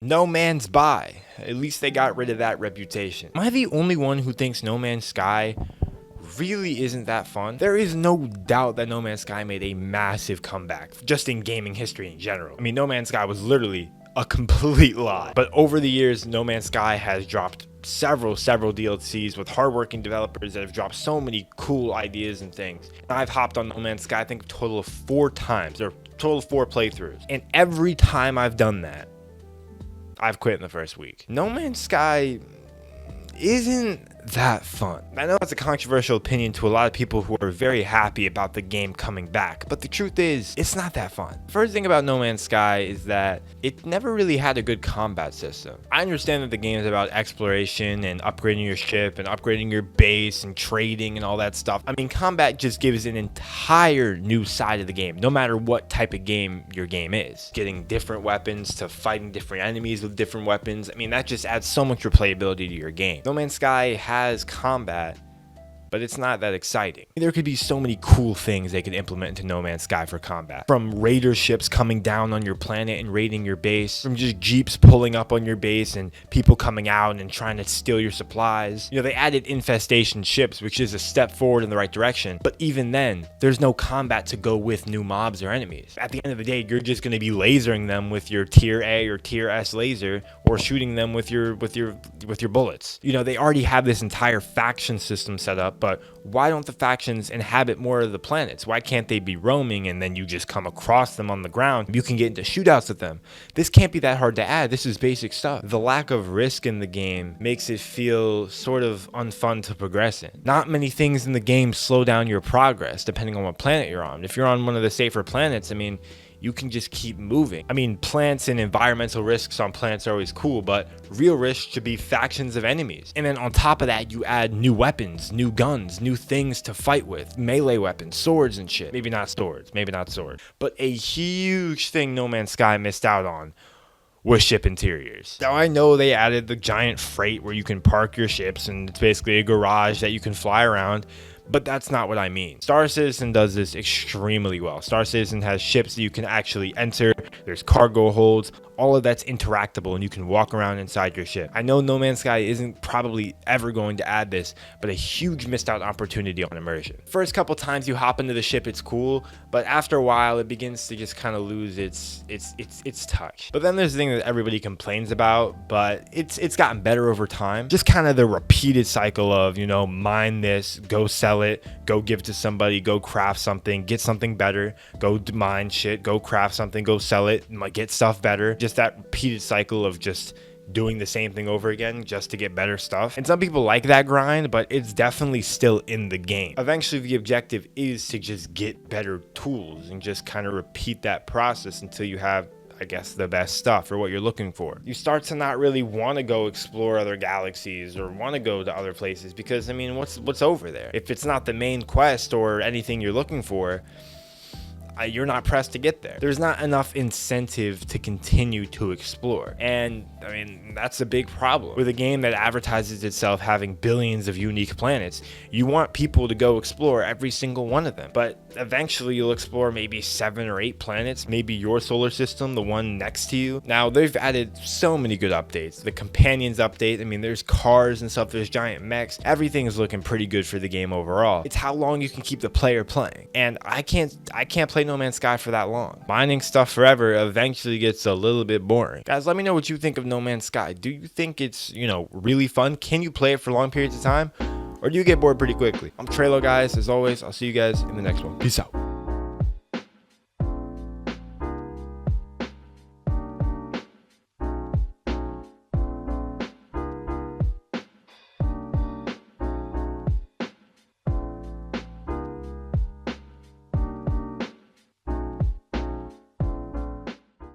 No Man's Sky. At least they got rid of that reputation. Am I the only one who thinks No Man's Sky really isn't that fun? There is no doubt that No Man's Sky made a massive comeback, just in gaming history in general. I mean, No Man's Sky was literally a complete lie. But over the years, No Man's Sky has dropped several DLCs with hardworking developers that have dropped so many cool ideas and things. I've hopped on No Man's Sky, I think a total of 4 times, or total of 4 playthroughs. And every time I've done that, I've quit in the first week. No Man's Sky isn't that fun. I know it's a controversial opinion to a lot of people who are very happy about the game coming back, but the truth is, it's not that fun. First thing about No Man's Sky is that it never really had a good combat system. I understand that the game is about exploration and upgrading your ship and upgrading your base and trading and all that stuff. I mean, combat just gives an entire new side of the game, no matter what type of game your game is. Getting different weapons to fighting different enemies with different weapons. I mean, that just adds so much replayability to your game. No Man's Sky has combat, but it's not that exciting. There could be so many cool things they could implement into No Man's Sky for combat. From raider ships coming down on your planet and raiding your base, from just jeeps pulling up on your base and people coming out and trying to steal your supplies. You know, they added infestation ships, which is a step forward in the right direction, but even then, there's no combat to go with new mobs or enemies. At the end of the day, you're just going to be lasering them with your tier A or tier S laser, or shooting them with your bullets. You know, they already have this entire faction system set up, but why don't the factions inhabit more of the planets? Why can't they be roaming and then you just come across them on the ground? You can get into shootouts with them. This can't be that hard to add. This is basic stuff. The lack of risk in the game makes it feel sort of unfun to progress in. Not many things in the game slow down your progress depending on what planet you're on. If you're on one of the safer planets, I mean, you can just keep moving. I mean, plants and environmental risks on planets are always cool, but real risks should be factions of enemies. And then on top of that, you add new weapons, new guns, new things to fight with, melee weapons, swords and shit. Maybe not swords, but a huge thing No Man's Sky missed out on was ship interiors. Now, I know they added the giant freight where you can park your ships and it's basically a garage that you can fly around, but that's not what I mean. Star Citizen does this extremely well. Star Citizen has ships that you can actually enter. There's cargo holds. All of that's interactable and you can walk around inside your ship. I know No Man's Sky isn't probably ever going to add this, but a huge missed out opportunity on immersion. First couple times you hop into the ship, it's cool, but after a while it begins to just kind of lose its touch. But then there's the thing that everybody complains about, but it's gotten better over time. Just kind of the repeated cycle of, you know, mine this, go sell it, go give it to somebody, go craft something, get something better, go mine shit, go craft something, go sell it, get stuff better. Just that repeated cycle of just doing the same thing over again just to get better stuff. And some people like that grind, but it's definitely still in the game. Eventually the objective is to just get better tools and just kind of repeat that process until you have, I guess, the best stuff or what you're looking for. You start to not really want to go explore other galaxies or want to go to other places because, I mean, what's over there? If it's not the main quest or anything you're looking for, you're not pressed to get there. There's not enough incentive to continue to explore. And I mean, that's a big problem. With a game that advertises itself having billions of unique planets, you want people to go explore every single one of them. But eventually you'll explore maybe 7 or 8 planets, maybe your solar system, the one next to you. Now, they've added so many good updates. The companions update, I mean, there's cars and stuff, there's giant mechs. Everything is looking pretty good for the game overall. It's how long you can keep the player playing. And I can't play No Man's Sky for that long. Mining stuff forever eventually gets a little bit boring. Guys, let me know what you think of No Man's Sky. Do you think it's, you know, really fun? Can you play it for long periods of time? Or do you get bored pretty quickly? I'm Treyllo, guys. As always, I'll see you guys in the next one. Peace out.